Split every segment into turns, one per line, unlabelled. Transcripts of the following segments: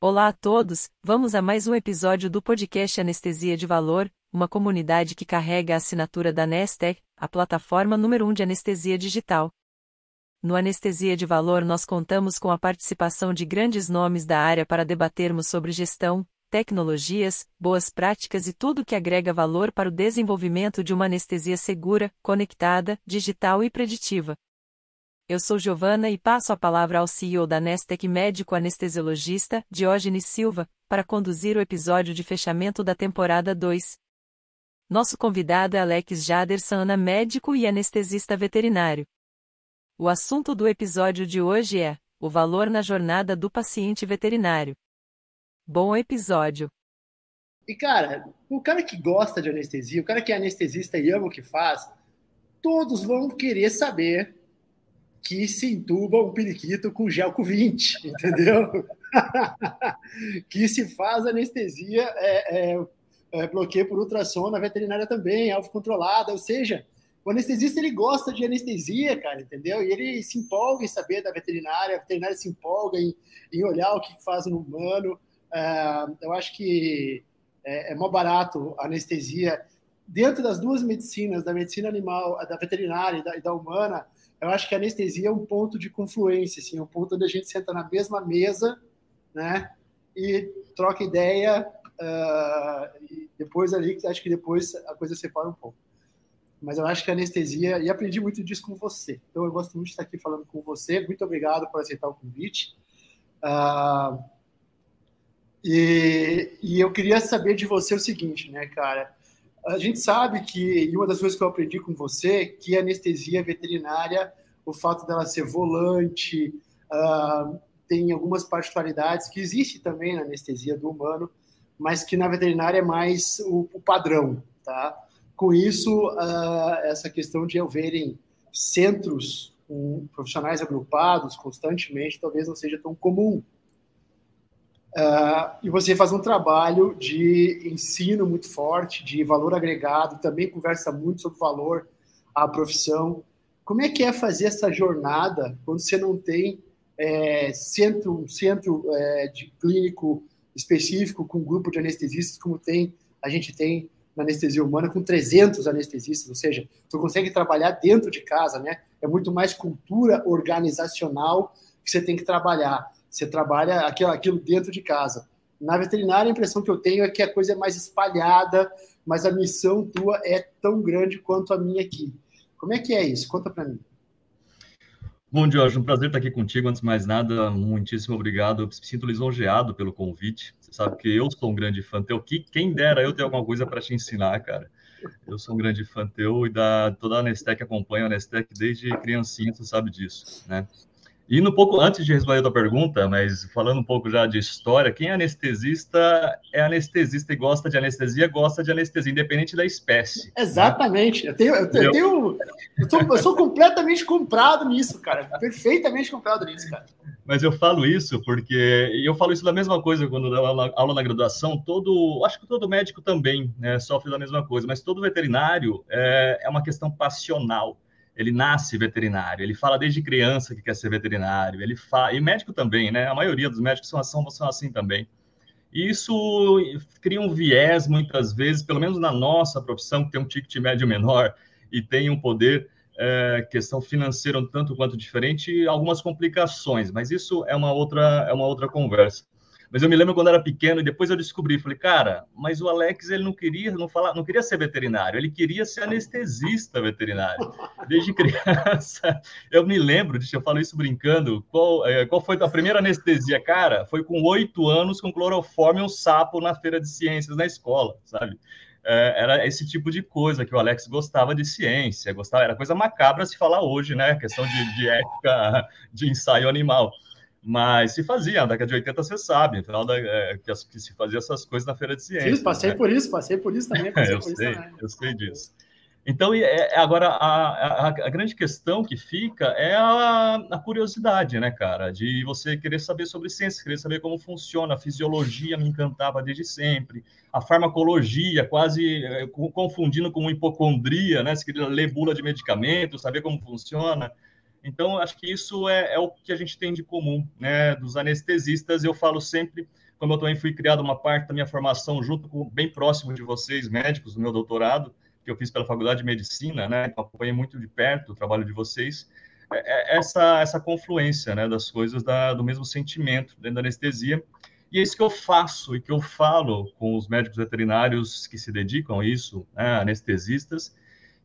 Olá a todos, vamos a mais um episódio do podcast Anestesia de Valor, uma comunidade que carrega a assinatura da Anestec, a plataforma número 1 de anestesia digital. No Anestesia de Valor nós contamos com a participação de grandes nomes da área para debatermos sobre gestão, tecnologias, boas práticas e tudo que agrega valor para o desenvolvimento de uma anestesia segura, conectada, digital e preditiva. Eu sou Giovana e passo a palavra ao CEO da Anestec, médico anestesiologista, Diógenes Silva, para conduzir o episódio de fechamento da temporada 2. Nosso convidado é Alex Jaderson, médico e anestesista veterinário. O assunto do episódio de hoje é o valor na jornada do paciente veterinário. Bom episódio!
E cara, o cara que gosta de anestesia, o cara que é anestesista e ama o que faz, todos vão querer saber que se entuba um periquito com gel com 20, entendeu? Que se faz anestesia, bloqueio por ultrassom na veterinária também, alvo controlada, ou seja, o anestesista ele gosta de anestesia, cara, entendeu? E ele se empolga em saber da veterinária, a veterinária se empolga em olhar o que faz no humano. Eu acho que é mó barato a anestesia. Dentro das duas medicinas, da medicina animal, da veterinária e da humana, eu acho que a anestesia é um ponto de confluência, assim, um ponto onde a gente senta na mesma mesa, né, e troca ideia, e depois ali, acho que depois a coisa separa um pouco. Mas eu acho que a anestesia, e aprendi muito disso com você, então eu gosto muito de estar aqui falando com você, muito obrigado por aceitar o convite. E eu queria saber de você o seguinte, né, cara, a gente sabe que, e uma das coisas que eu aprendi com você, que a anestesia veterinária, o fato dela ser volante, tem algumas particularidades que existem também na anestesia do humano, mas que na veterinária é mais o padrão, tá? Com isso, essa questão de haverem centros com profissionais agrupados constantemente talvez não seja tão comum. E você faz um trabalho de ensino muito forte, de valor agregado, também conversa muito sobre valor à profissão. Como é que é fazer essa jornada quando você não tem um centro de clínico específico com um grupo de anestesistas, como a gente tem na anestesia humana, com 300 anestesistas, ou seja, você consegue trabalhar dentro de casa, né? É muito mais cultura organizacional que você tem que trabalhar. Você trabalha aquilo dentro de casa. Na veterinária, a impressão que eu tenho é que a coisa é mais espalhada, mas a missão tua é tão grande quanto a minha aqui. Como é que é isso? Conta para mim.
Bom, Jorge, um prazer estar aqui contigo. Antes de mais nada, muitíssimo obrigado. Eu me sinto lisonjeado pelo convite. Você sabe que eu sou um grande fã teu. Quem dera eu ter alguma coisa para te ensinar, cara. Eu sou um grande fã teu e toda a Anestec acompanha a Anestec desde criancinha, você sabe disso, né? E antes de responder a tua pergunta, mas falando um pouco já de história, quem é anestesista e gosta de anestesia, independente da espécie.
Exatamente. Né? Eu sou completamente comprado nisso, cara. Perfeitamente comprado nisso, cara.
Mas eu falo isso porque eu falo isso da mesma coisa quando dou aula na graduação. Acho que todo médico também, né, sofre da mesma coisa, mas todo veterinário é uma questão passional. Ele nasce veterinário, ele fala desde criança que quer ser veterinário, e médico também, né? A maioria dos médicos são assim também. E isso cria um viés, muitas vezes, pelo menos na nossa profissão, que tem um ticket médio menor e tem um poder, questão financeira um tanto quanto diferente, e algumas complicações, mas isso é uma outra conversa. Mas eu me lembro quando era pequeno e depois eu descobri, falei, cara, mas o Alex, ele não queria ser veterinário, ele queria ser anestesista veterinário. Desde criança, eu me lembro, eu falo isso brincando, qual foi a primeira anestesia? Cara, foi com 8 anos, com cloroforme e um sapo na feira de ciências na escola, sabe? Era esse tipo de coisa que o Alex gostava de ciência, era coisa macabra se falar hoje, né? Questão de ética de ensaio animal. Mas se fazia, na década de 80 você sabe, que se fazia essas coisas na feira de ciências.
Sim, passei por isso também.
Eu sei disso. Então, agora, a grande questão que fica é a curiosidade, né, cara? De você querer saber sobre ciência, querer saber como funciona. A fisiologia me encantava desde sempre. A farmacologia, quase confundindo com hipocondria, né? Você queria ler bula de medicamento, saber como funciona. Então, acho que isso é o que a gente tem de comum, né? Dos anestesistas, eu falo sempre, como eu também fui criado uma parte da minha formação junto com, bem próximo de vocês, médicos, do meu doutorado, que eu fiz pela Faculdade de Medicina, né? Acompanhei muito de perto o trabalho de vocês. Essa confluência, né, das coisas, do mesmo sentimento dentro da anestesia. E é isso que eu faço e que eu falo com os médicos veterinários que se dedicam a isso, né, anestesistas,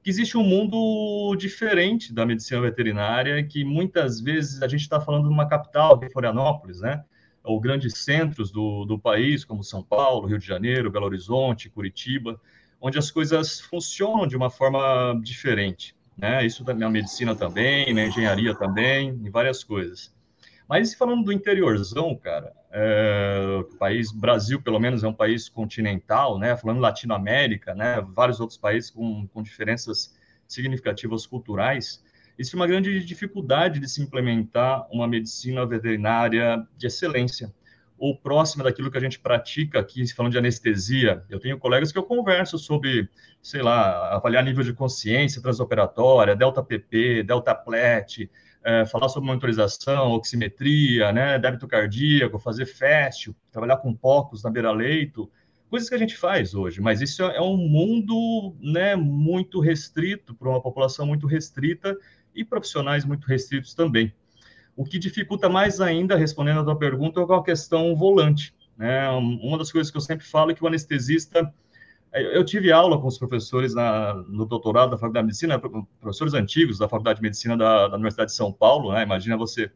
que existe um mundo diferente da medicina veterinária, que muitas vezes a gente está falando de uma capital, de Florianópolis, né? Ou grandes centros do país, como São Paulo, Rio de Janeiro, Belo Horizonte, Curitiba, onde as coisas funcionam de uma forma diferente, né? Isso na medicina também, na engenharia também, em várias coisas. Mas falando do interiorzão, cara, o país, Brasil, pelo menos, é um país continental, né? Falando Latinoamérica, né? Vários outros países com diferenças significativas culturais. Existe uma grande dificuldade de se implementar uma medicina veterinária de excelência, ou próxima daquilo que a gente pratica aqui, falando de anestesia. Eu tenho colegas que eu converso sobre, sei lá, avaliar nível de consciência transoperatória, delta-PP, delta-plet, falar sobre monitorização, oximetria, né, débito cardíaco, fazer FAST, trabalhar com POCUS na beira-leito, coisas que a gente faz hoje, mas isso é um mundo, né, muito restrito, para uma população muito restrita e profissionais muito restritos também. O que dificulta mais ainda, respondendo a tua pergunta, é a questão volante, né? Uma das coisas que eu sempre falo é que o anestesista... Eu tive aula com os professores no doutorado da Faculdade de Medicina, professores antigos da Faculdade de Medicina da Universidade de São Paulo, né? Imagina você,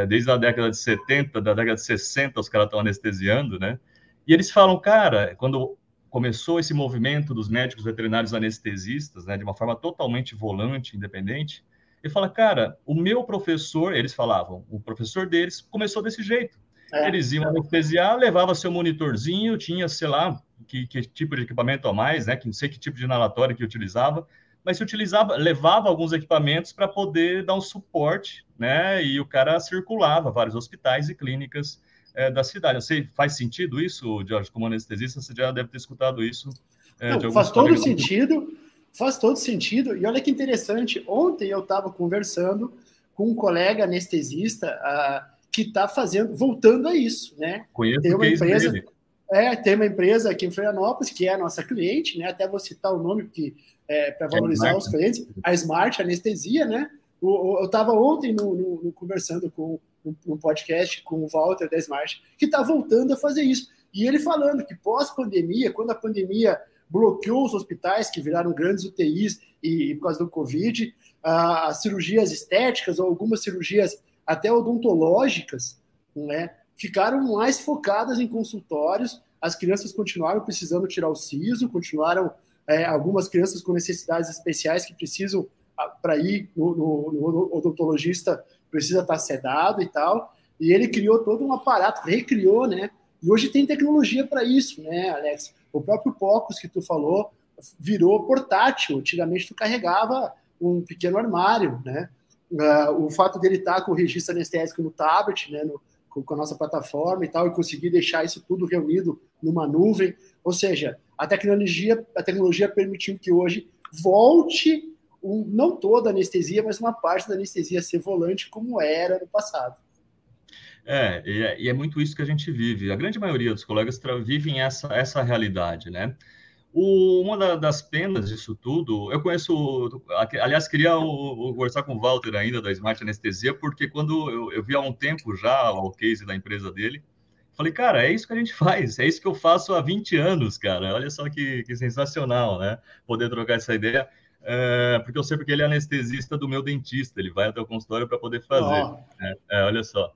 desde a década de 70, da década de 60, os caras estão anestesiando, né? E eles falam, cara, quando começou esse movimento dos médicos veterinários anestesistas, né, de uma forma totalmente volante, independente, ele fala, cara, o meu professor, eles falavam, o professor deles começou desse jeito. Eles iam anestesiar, levava seu monitorzinho, tinha, sei lá, que tipo de equipamento a mais, né? Que não sei que tipo de inalatório que utilizava, mas se utilizava, levava alguns equipamentos para poder dar um suporte, né? E o cara circulava vários hospitais e clínicas da cidade. Eu sei, faz sentido isso, Jorge, como anestesista? Você já deve ter escutado isso de alguns
faz todo sentido, faz todo sentido. E olha que interessante, ontem eu estava conversando com um colega anestesista que está voltando a isso, né?
Conheço
tem uma empresa
dele.
Tem uma empresa aqui em Florianópolis, que é a nossa cliente, né? Até vou citar o nome, porque para valorizar os clientes, a Smart Anestesia, né? Eu estava ontem conversando no podcast com o Walter da Smart, que está voltando a fazer isso. E ele falando que pós-pandemia, quando a pandemia bloqueou os hospitais, que viraram grandes UTIs e por causa do Covid, as cirurgias estéticas ou algumas cirurgias até odontológicas, né? Ficaram mais focadas em consultórios, as crianças continuaram precisando tirar o siso, continuaram algumas crianças com necessidades especiais que precisam, para ir no odontologista, precisa estar sedado e tal, e ele criou todo um aparato, recriou, né? E hoje tem tecnologia para isso, né, Alex? O próprio POCUS que tu falou virou portátil, antigamente tu carregava um pequeno armário, né? O fato dele estar com o registro anestésico no tablet, né, com a nossa plataforma e tal, e conseguir deixar isso tudo reunido numa nuvem. Ou seja, a tecnologia permitiu que hoje volte, não toda a anestesia, mas uma parte da anestesia ser volante, como era no passado.
E é muito isso que a gente vive. A grande maioria dos colegas vivem essa realidade, né? Uma das penas disso tudo, eu conheço, aliás, queria conversar com o Walter ainda, da Smart Anestesia, porque quando eu vi há um tempo já o case da empresa dele, falei, cara, é isso que a gente faz, é isso que eu faço há 20 anos, cara, olha só que sensacional, né, poder trocar essa ideia, porque eu sei porque ele é anestesista do meu dentista, ele vai até o consultório para poder fazer, né? Olha só.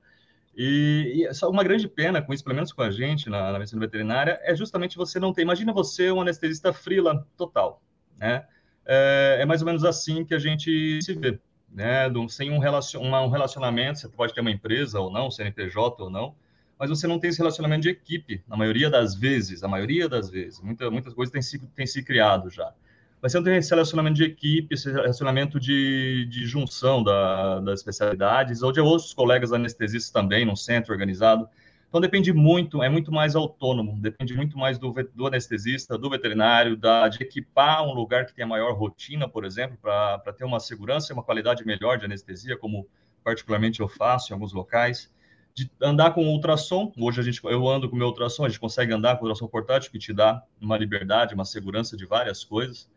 E só uma grande pena com isso, pelo menos com a gente na medicina veterinária, é justamente você não ter. Imagina você um anestesista freela total, né? É mais ou menos assim que a gente se vê, né? Sem um relacionamento, você pode ter uma empresa ou não, CNPJ ou não, mas você não tem esse relacionamento de equipe, na maioria das vezes, muitas coisas têm se criado já. Mas você não tem esse relacionamento de equipe, esse relacionamento de junção das especialidades, ou de outros colegas anestesistas também, num centro organizado. Então, depende muito, é muito mais autônomo, depende muito mais do anestesista, do veterinário, de equipar um lugar que tenha maior rotina, por exemplo, para ter uma segurança e uma qualidade melhor de anestesia, como particularmente eu faço em alguns locais. De andar com ultrassom, hoje eu ando com o meu ultrassom, a gente consegue andar com o ultrassom portátil, que te dá uma liberdade, uma segurança de várias coisas.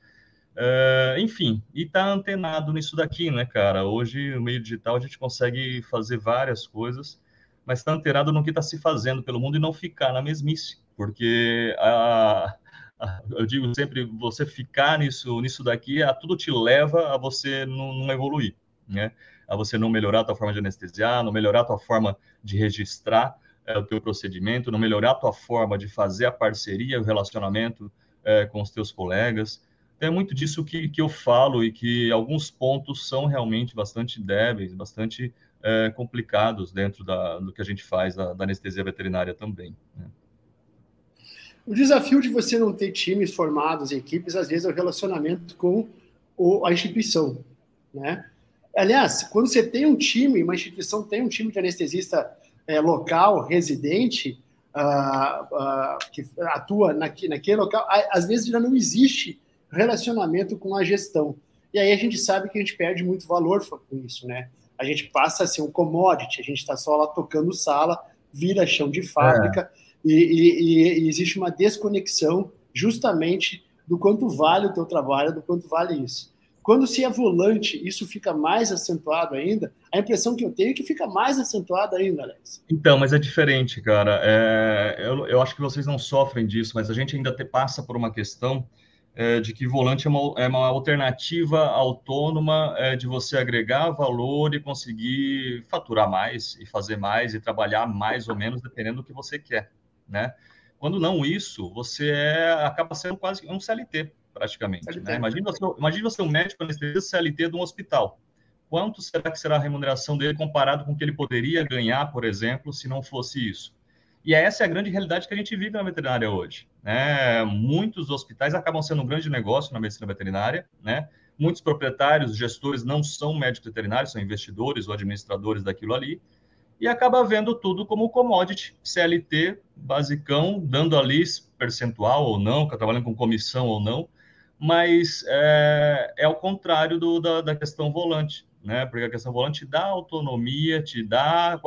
Enfim, e tá antenado nisso daqui, né, cara? Hoje, no meio digital, a gente consegue fazer várias coisas, mas está antenado no que está se fazendo pelo mundo e não ficar na mesmice, porque eu digo sempre, você ficar nisso daqui, tudo te leva a você não evoluir, né? A você não melhorar a tua forma de anestesiar, não melhorar a tua forma de registrar o teu procedimento, não melhorar a tua forma de fazer a parceria, o relacionamento com os teus colegas. É muito disso que eu falo e que alguns pontos são realmente bastante débeis, bastante complicados dentro do que a gente faz da anestesia veterinária também, né?
O desafio de você não ter times formados, equipes, às vezes é o relacionamento com a instituição, né? Aliás, quando você tem um time, uma instituição tem um time de anestesista local, residente, que atua naquele local, às vezes já não existe relacionamento com a gestão. E aí a gente sabe que a gente perde muito valor com isso, né? A gente passa a ser um commodity, a gente está só lá tocando sala, vira chão de fábrica, e existe uma desconexão justamente do quanto vale o teu trabalho, do quanto vale isso. Quando se é volante, isso fica mais acentuado ainda. A impressão que eu tenho é que fica mais acentuado ainda, Alex.
Então, mas é diferente, cara. Eu acho que vocês não sofrem disso, mas a gente ainda passa por uma questão de que volante é uma alternativa autônoma de você agregar valor e conseguir faturar mais, e fazer mais, e trabalhar mais ou menos, dependendo do que você quer, né? Quando não isso, você acaba sendo quase um CLT, praticamente,
CLT,
né? Imagina você um médico anestesista CLT de um hospital. Quanto será que será a remuneração dele comparado com o que ele poderia ganhar, por exemplo, se não fosse isso? E essa é a grande realidade que a gente vive na veterinária hoje, né? Muitos hospitais acabam sendo um grande negócio na medicina veterinária, né? Muitos proprietários, gestores não são médicos veterinários, são investidores ou administradores daquilo ali, e acaba vendo tudo como commodity, CLT, basicão, dando ali percentual ou não, trabalhando com comissão ou não, mas é ao contrário da questão volante, né? Porque a questão volante dá autonomia, te dá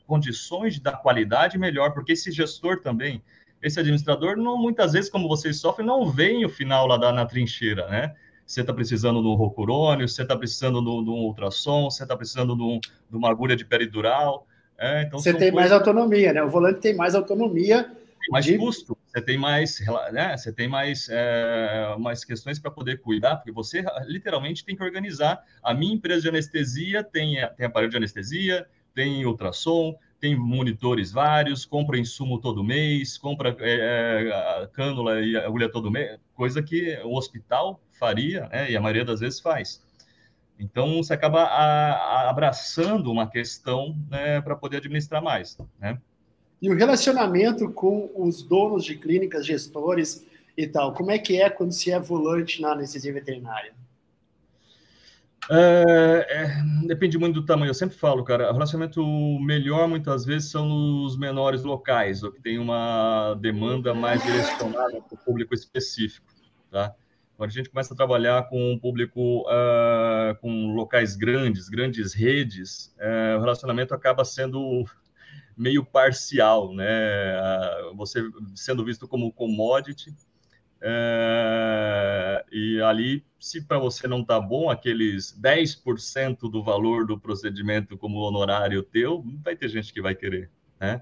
condições de dar qualidade melhor, porque esse gestor também, esse administrador, não, muitas vezes, como vocês sofrem, não vem o final lá na trincheira, né? Você está precisando de um rocurônio, você está precisando de um ultrassom, você está precisando de uma agulha de peridural. Então
você tem mais autonomia, né? O volante tem mais autonomia.
Tem mais custo, você tem mais, né? Você tem mais questões para poder cuidar, porque você literalmente tem que organizar. A minha empresa de anestesia tem aparelho de anestesia, tem ultrassom, tem monitores vários, compra insumo todo mês, compra cânula e agulha todo mês, coisa que o hospital faria, né? E a maioria das vezes faz. Então, você acaba abraçando uma questão, né, para poder administrar mais, né?
E o relacionamento com os donos de clínicas, gestores e tal, como é que é quando se é volante na anestesia veterinária?
Depende muito do tamanho. Eu sempre falo, cara, o relacionamento melhor muitas vezes são nos menores locais, ou que tem uma demanda mais direcionada para o público específico, tá? Quando a gente começa a trabalhar com um público, com locais grandes redes, o relacionamento acaba sendo meio parcial, né? Você sendo visto como commodity, e ali, se para você não tá bom, aqueles 10% do valor do procedimento como honorário teu, vai ter gente que vai querer, né?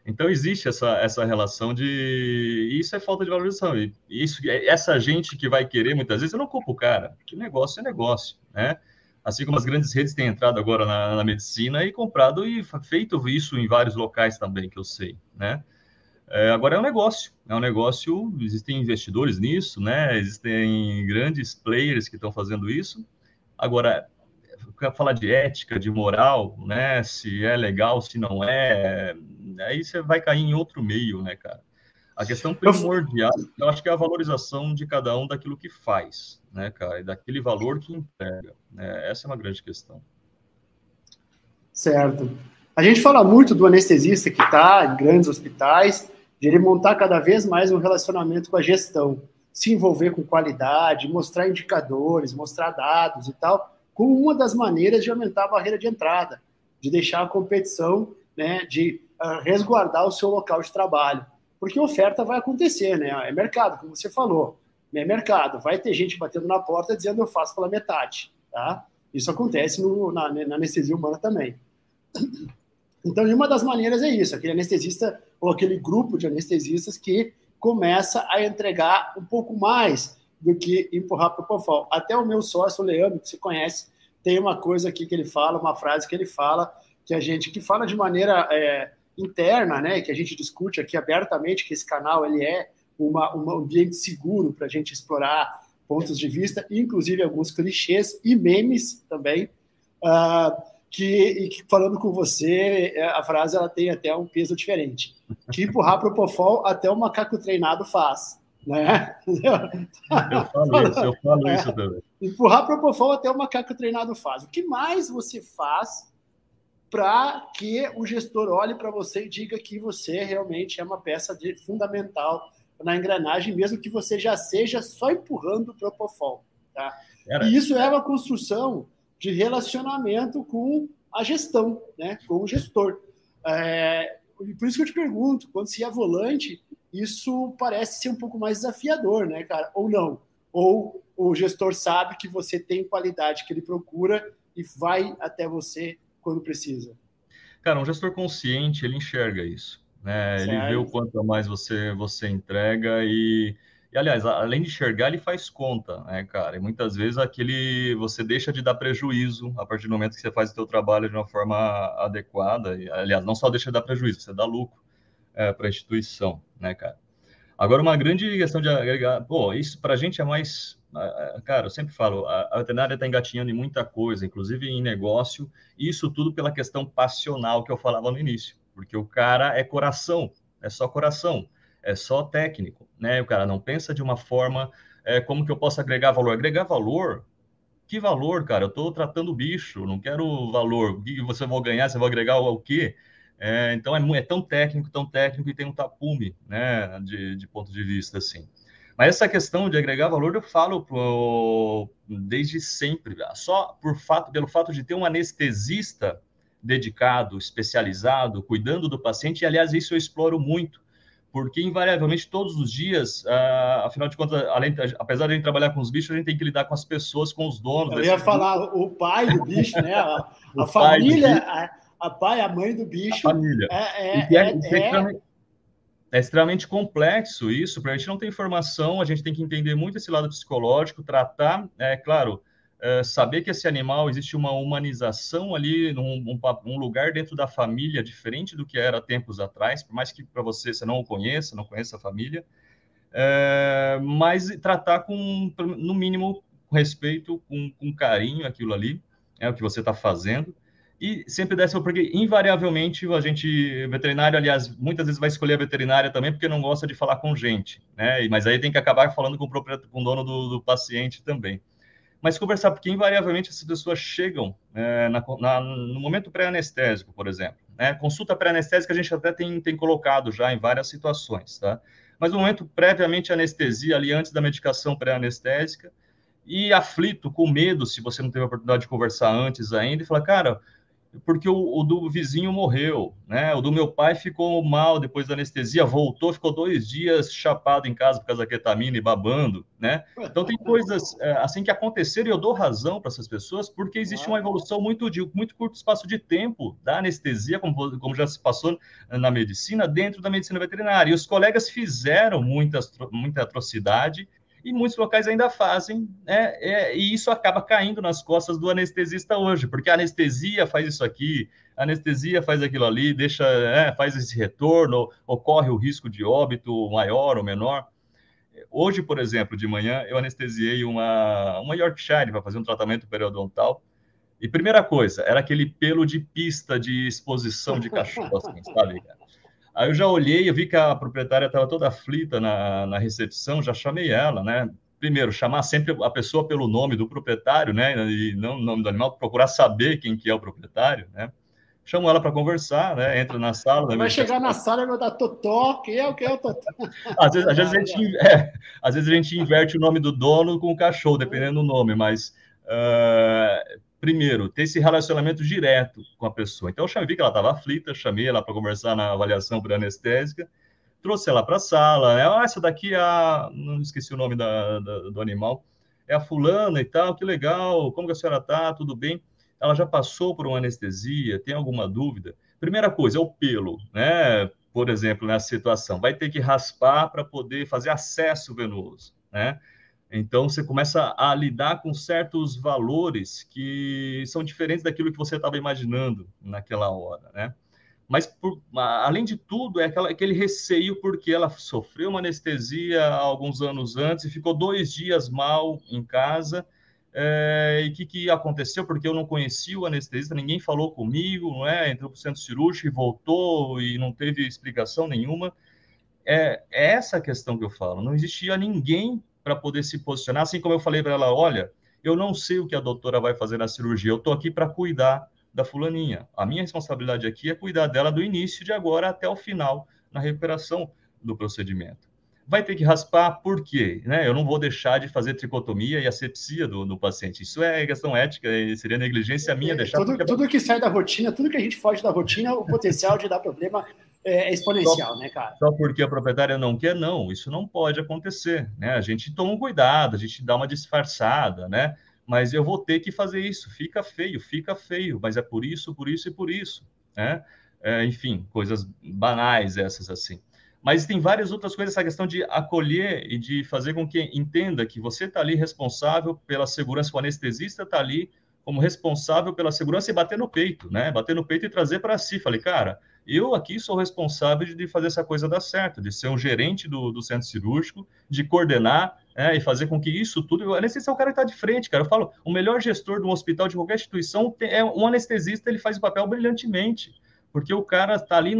Então, existe essa relação isso é falta de valorização. E essa gente que vai querer, muitas vezes, eu não culpo o cara, porque negócio é negócio, né? Assim como as grandes redes têm entrado agora na medicina e comprado e feito isso em vários locais também, que eu sei, né? Agora é um negócio, existem investidores nisso, né? Existem grandes players que estão fazendo isso. Agora, falar de ética, de moral, né? Se é legal, se não é, aí você vai cair em outro meio, né, cara? A questão primordial, eu acho que é a valorização de cada um daquilo que faz, né, cara? E daquele valor que entrega, né? Essa é uma grande questão.
Certo. A gente fala muito do anestesista que está em grandes hospitais, de ele montar cada vez mais um relacionamento com a gestão, se envolver com qualidade, mostrar indicadores, mostrar dados e tal, como uma das maneiras de aumentar a barreira de entrada, de deixar a competição, né, de resguardar o seu local de trabalho. Porque oferta vai acontecer, né? É mercado, como você falou. É mercado. Vai ter gente batendo na porta dizendo eu faço pela metade, tá? Isso acontece na anestesia humana também. Então, uma das maneiras é isso, aquele anestesista ou aquele grupo de anestesistas que começa a entregar um pouco mais do que empurrar para o Propofol. Até o meu sócio, o Leandro, que você conhece, tem uma coisa aqui que ele fala, uma frase que ele fala, que fala de maneira interna, né, que a gente discute aqui abertamente, que esse canal ele é um ambiente seguro para a gente explorar pontos de vista, inclusive alguns clichês e memes também, que falando com você, a frase ela tem até um peso diferente. Que empurrar Propofol até o macaco treinado faz. Né?
Eu falo isso também.
Empurrar Propofol até o macaco treinado faz. O que mais você faz para que o gestor olhe para você e diga que você realmente é uma peça fundamental na engrenagem, mesmo que você já seja só empurrando o Propofol. Tá? E isso é uma construção de relacionamento com a gestão, né? Com o gestor. Por isso que eu te pergunto, quando se é volante, isso parece ser um pouco mais desafiador, né, cara? Ou não? Ou o gestor sabe que você tem qualidade que ele procura e vai até você quando precisa?
Cara, um gestor consciente, ele enxerga isso, né? Ele vê o quanto a mais você entrega e, aliás, além de enxergar, ele faz conta, né, cara? E muitas vezes você deixa de dar prejuízo a partir do momento que você faz o seu trabalho de uma forma adequada. E, aliás, não só deixa de dar prejuízo, você dá lucro para a instituição, né, cara? Agora, uma grande questão de agregar... Pô, isso para a gente é mais... Cara, eu sempre falo, a veterinária está engatinhando em muita coisa, inclusive em negócio, e isso tudo pela questão passional que eu falava no início, porque o cara é coração, é só coração, é só técnico, né? O cara não pensa de uma forma, como que eu posso agregar valor? Agregar valor? Que valor, cara? Eu estou tratando o bicho, não quero valor. O que você vai ganhar? Você vai agregar o quê? Então, é tão técnico, e tem um tapume, né, de ponto de vista, assim. Mas essa questão de agregar valor, eu falo desde sempre, só pelo fato de ter um anestesista dedicado, especializado, cuidando do paciente, e, aliás, isso eu exploro muito, porque, invariavelmente, todos os dias, afinal de contas, apesar de a gente trabalhar com os bichos, a gente tem que lidar com as pessoas, com os donos.
Eu ia falar o pai do bicho, né? A família, a mãe do bicho.
A família. É extremamente complexo isso, porque a gente não tem informação, a gente tem que entender muito esse lado psicológico, tratar, claro, saber que esse animal, existe uma humanização ali, um lugar dentro da família diferente do que era tempos atrás, por mais que para você não o conheça, não conheça a família, mas tratar no mínimo, com respeito, com carinho aquilo ali, o que você está fazendo. E sempre dessa, porque invariavelmente veterinário, aliás, muitas vezes vai escolher a veterinária também porque não gosta de falar com gente, né? Mas aí tem que acabar falando com o dono do paciente também. Mas conversar, porque invariavelmente essas pessoas chegam no momento pré-anestésico, por exemplo, né? Consulta pré-anestésica a gente até tem colocado já em várias situações, tá? Mas no momento previamente anestesia, ali antes da medicação pré-anestésica, e aflito, com medo, se você não teve a oportunidade de conversar antes ainda, e falar, cara, porque o do vizinho morreu, né? O do meu pai ficou mal depois da anestesia, voltou, ficou 2 dias chapado em casa por causa da ketamina e babando, né? Então tem coisas assim que aconteceram e eu dou razão para essas pessoas porque existe uma evolução muito curto espaço de tempo da anestesia, como já se passou na medicina, dentro da medicina veterinária. E os colegas fizeram muita atrocidade e muitos locais ainda fazem, e isso acaba caindo nas costas do anestesista hoje, porque a anestesia faz isso aqui, a anestesia faz aquilo ali, faz esse retorno, ocorre o risco de óbito maior ou menor. Hoje, por exemplo, de manhã, eu anestesiei uma Yorkshire para fazer um tratamento periodontal, e primeira coisa, era aquele pelo de pista de exposição de cachorro, assim, sabe, cara? Aí eu já olhei, eu vi que a proprietária estava toda aflita na recepção, já chamei ela, né? Primeiro, chamar sempre a pessoa pelo nome do proprietário, né? E não o nome do animal, procurar saber quem que é o proprietário, né? Chamo ela para conversar, né? Entra na sala da
Vai chegar na
medicação.
sala e vai dar Totó, que é o Totó?
Às vezes a gente inverte o nome do dono com o cachorro, dependendo do nome, mas primeiro, ter esse relacionamento direto com a pessoa. Então, vi que ela estava aflita, chamei ela para conversar na avaliação por anestésica, trouxe ela para a sala, né? Essa daqui é a... Não esqueci o nome do animal. É a fulana e tal, que legal, como que a senhora está? Tudo bem? Ela já passou por uma anestesia, tem alguma dúvida? Primeira coisa, é o pelo, né? Por exemplo, nessa situação, vai ter que raspar para poder fazer acesso venoso, né? Então, você começa a lidar com certos valores que são diferentes daquilo que você estava imaginando naquela hora, né? Mas, além de tudo, é aquele receio porque ela sofreu uma anestesia alguns anos antes e ficou 2 dias mal em casa. E o que aconteceu? Porque eu não conhecia o anestesista, ninguém falou comigo, não é? Entrou para o centro cirúrgico e voltou e não teve explicação nenhuma. É essa a questão que eu falo. Não existia ninguém para poder se posicionar, assim como eu falei para ela, olha, eu não sei o que a doutora vai fazer na cirurgia, eu estou aqui para cuidar da fulaninha. A minha responsabilidade aqui é cuidar dela do início de agora até o final, na recuperação do procedimento. Vai ter que raspar, por quê? Né? Eu não vou deixar de fazer tricotomia e asepsia do paciente. Isso é questão ética, seria negligência minha deixar...
Tudo que sai da rotina, tudo que a gente foge da rotina, o potencial de dar problema é exponencial, né, cara?
Só porque a proprietária não quer, não. Isso não pode acontecer, né? A gente toma um cuidado, a gente dá uma disfarçada, né? Mas eu vou ter que fazer isso. Fica feio, mas é por isso, por isso e por isso, né? Enfim, coisas banais essas assim. Mas tem várias outras coisas, essa questão de acolher e de fazer com que entenda que você está ali responsável pela segurança, o anestesista está ali como responsável pela segurança e bater no peito, né? Bater no peito e trazer para si. Falei, cara, eu aqui sou responsável de fazer essa coisa dar certo, de ser um gerente do centro cirúrgico, de coordenar e fazer com que isso tudo... O anestesista é o cara que está de frente, cara. Eu falo, o melhor gestor de um hospital, de qualquer instituição, é um anestesista, ele faz o papel brilhantemente. Porque o cara está ali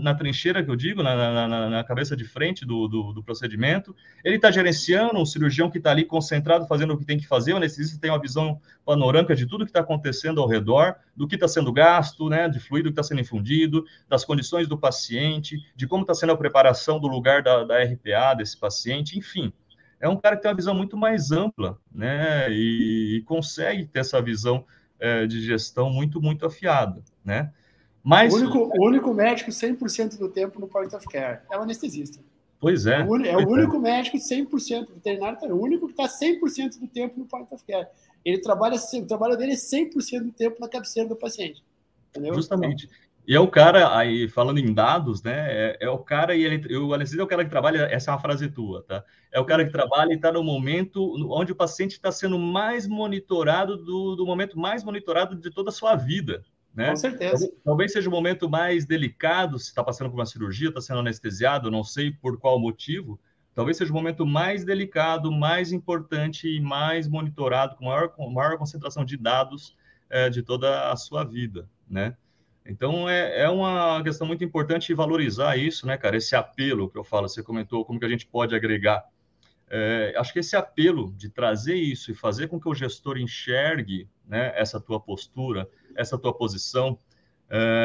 na trincheira, que eu digo, na cabeça de frente do procedimento, ele está gerenciando um cirurgião que está ali concentrado, fazendo o que tem que fazer, o anestesista tem uma visão panorâmica de tudo que está acontecendo ao redor, do que está sendo gasto, né, de fluido que está sendo infundido, das condições do paciente, de como está sendo a preparação do lugar da RPA desse paciente, enfim. É um cara que tem uma visão muito mais ampla, né, e consegue ter essa visão de gestão muito, muito afiada, né? Mas...
O único médico 100% do tempo no point of care é o anestesista.
Pois é.
O único médico 100%, veterinário, é o único que está 100% do tempo no point of care. O trabalho dele é 100% do tempo na cabeceira do paciente. Entendeu?
Justamente. E é o cara, aí falando em dados, né? É o cara, o anestesista é o cara que trabalha, essa é uma frase tua, tá? É o cara que trabalha e está no momento onde o paciente está sendo mais monitorado, do momento mais monitorado de toda a sua vida, né?
Com certeza.
Talvez seja o momento mais delicado, se está passando por uma cirurgia, está sendo anestesiado, não sei por qual motivo, talvez seja o momento mais delicado, mais importante e mais monitorado, com maior concentração de dados de toda a sua vida, né? Então, é uma questão muito importante valorizar isso, né, cara? Esse apelo que eu falo, você comentou, como que a gente pode agregar. Acho que esse apelo de trazer isso e fazer com que o gestor enxergue, né, essa tua postura, essa tua posição,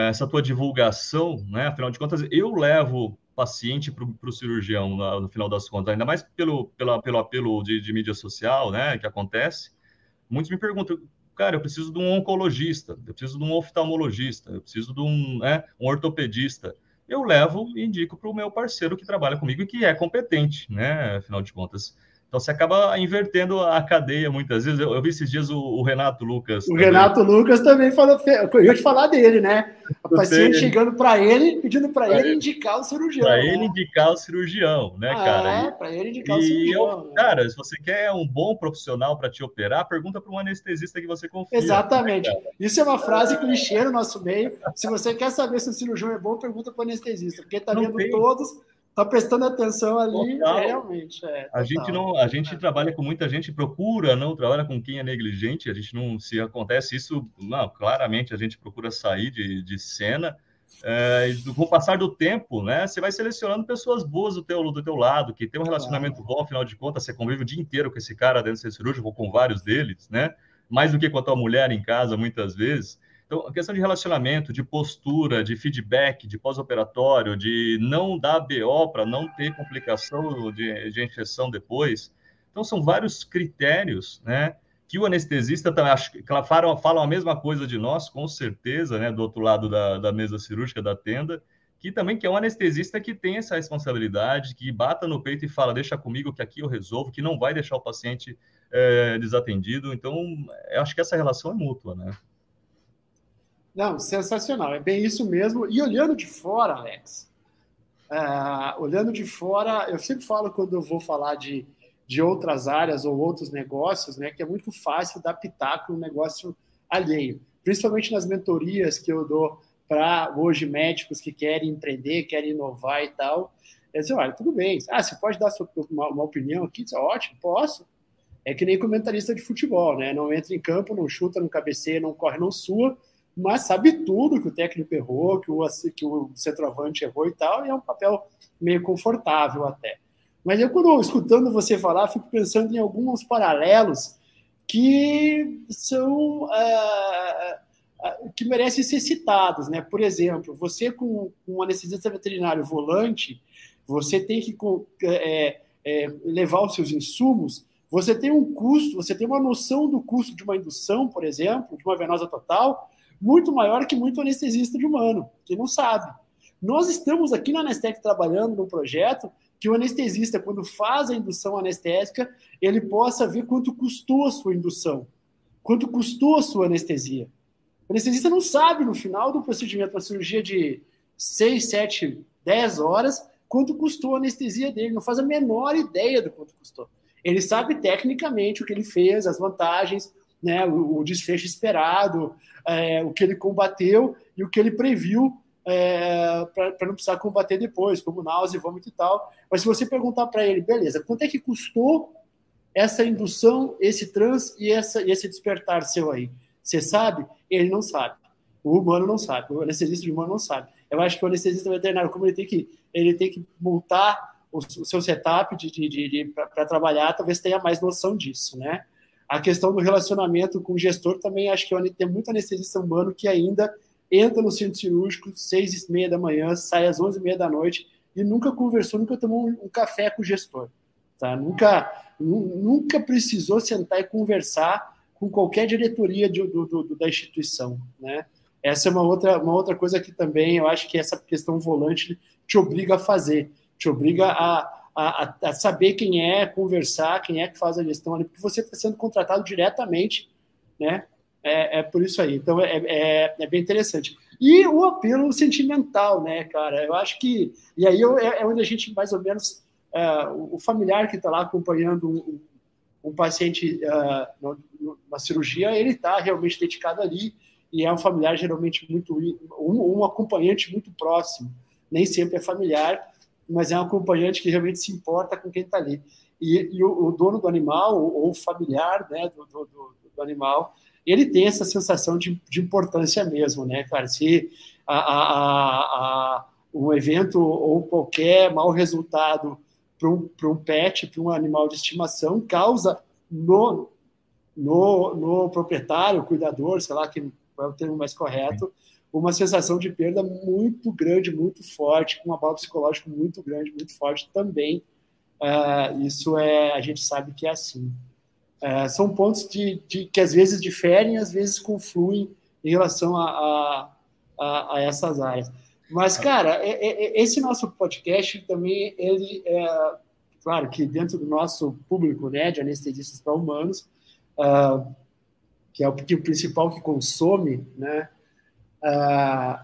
essa tua divulgação, né? Afinal de contas, eu levo paciente para o cirurgião no final das contas, ainda mais pelo apelo de mídia social, né, que acontece. Muitos me perguntam, cara, eu preciso de um oncologista, eu preciso de um oftalmologista, eu preciso de um ortopedista. Eu levo e indico para o meu parceiro que trabalha comigo e que é competente, né? Afinal de contas. Então, você acaba invertendo a cadeia muitas vezes. Eu vi esses dias o Renato Lucas.
O Renato Lucas também falou, eu ia te falar dele, né? O paciente chegando para ele, pedindo para ele indicar o cirurgião.
Para ele indicar o cirurgião, né, cara?
Para ele indicar o cirurgião.
Cara, se você quer um bom profissional para te operar, pergunta para um anestesista que você confia.
Exatamente. Né, isso é uma frase clichê no nosso meio. Se você quer saber se o cirurgião é bom, pergunta para o anestesista, porque está vendo todos. Está prestando atenção ali, realmente.
A gente trabalha com muita gente, procura, não trabalha com quem é negligente, a gente não, se acontece isso, não, claramente a gente procura sair de cena, Com o passar do tempo, né, você vai selecionando pessoas boas do teu lado, que tem um relacionamento bom, afinal de contas, você convive o dia inteiro com esse cara dentro do centro cirúrgico, ou com vários deles, né, mais do que com a tua mulher em casa, muitas vezes. Então, a questão de relacionamento, de postura, de feedback, de pós-operatório, de não dar BO para não ter complicação de infecção depois. Então, são vários critérios, né, que o anestesista também, acho que falam a mesma coisa de nós, com certeza, né, do outro lado da mesa cirúrgica, da tenda, que também que é um anestesista que tem essa responsabilidade, que bata no peito e fala, deixa comigo que aqui eu resolvo, que não vai deixar o paciente desatendido. Então, eu acho que essa relação é mútua, né?
Não, sensacional, é bem isso mesmo. E olhando de fora, Alex, olhando de fora, eu sempre falo quando eu vou falar de outras áreas ou outros negócios, né, que é muito fácil dar pitaco no negócio alheio, principalmente nas mentorias que eu dou para hoje médicos que querem empreender, querem inovar e tal. Eu digo, olha, tudo bem, você pode dar uma opinião aqui? Diz, ótimo, posso. É que nem comentarista de futebol, né? Não entra em campo, não chuta, não cabeceia, não corre, não sua, mas sabe tudo que o técnico errou, que o centroavante errou e tal, e é um papel meio confortável até. Mas eu, quando escutando você falar, fico pensando em alguns paralelos que são que merecem ser citados, né? Por exemplo, você com um anestesista veterinário volante, você tem que levar os seus insumos, você tem um custo, você tem uma noção do custo de uma indução, por exemplo, de uma venosa total, muito maior que muito anestesista de humano, que não sabe. Nós estamos aqui na Anestec trabalhando num projeto que o anestesista, quando faz a indução anestésica, ele possa ver quanto custou a sua indução, quanto custou a sua anestesia. O anestesista não sabe, no final do procedimento, uma cirurgia de 6, 7, 10 horas, quanto custou a anestesia dele, não faz a menor ideia do quanto custou. Ele sabe tecnicamente o que ele fez, as vantagens, né, o desfecho esperado, o que ele combateu e o que ele previu para não precisar combater depois, como náusea, vômito e tal. Mas se você perguntar para ele, beleza, quanto é que custou essa indução, esse trans e esse despertar seu aí? Você sabe? Ele não sabe. O humano não sabe. O anestesista de humano não sabe. Eu acho que o anestesista veterinário, como ele tem que montar o seu setup para trabalhar, talvez tenha mais noção disso, né? A questão do relacionamento com o gestor também, acho que tem muito anestesista humano que ainda entra no centro cirúrgico 6h30 da manhã, sai às 11h30 da noite e nunca conversou, nunca tomou um café com o gestor. Tá? Nunca precisou sentar e conversar com qualquer diretoria da instituição. Né? Essa é uma outra coisa que também eu acho que essa questão volante te obriga a fazer, te obriga a saber quem é, conversar, quem é que faz a gestão ali, porque você está sendo contratado diretamente, né? Por isso aí. Então, é bem interessante. E o apelo sentimental, né, cara? Eu acho que... E aí é onde a gente, mais ou menos... o familiar que está lá acompanhando um paciente na cirurgia, ele está realmente dedicado ali e é um familiar geralmente um acompanhante muito próximo. Nem sempre é familiar, mas é um acompanhante que realmente se importa com quem está ali. E o dono do animal, ou o familiar, né, do animal, ele tem essa sensação de importância mesmo, né, cara? Se um evento ou qualquer mau resultado para um pet, para um animal de estimação, causa no proprietário, cuidador, sei lá, que é o termo mais correto, uma sensação de perda muito grande, muito forte, com um abalo psicológico muito grande, muito forte também. Isso a gente sabe que é assim. São pontos que às vezes diferem, às vezes confluem em relação a essas áreas. Mas, cara, esse nosso podcast também, ele claro que dentro do nosso público, né, de anestesistas para humanos, que é o principal que consome, né,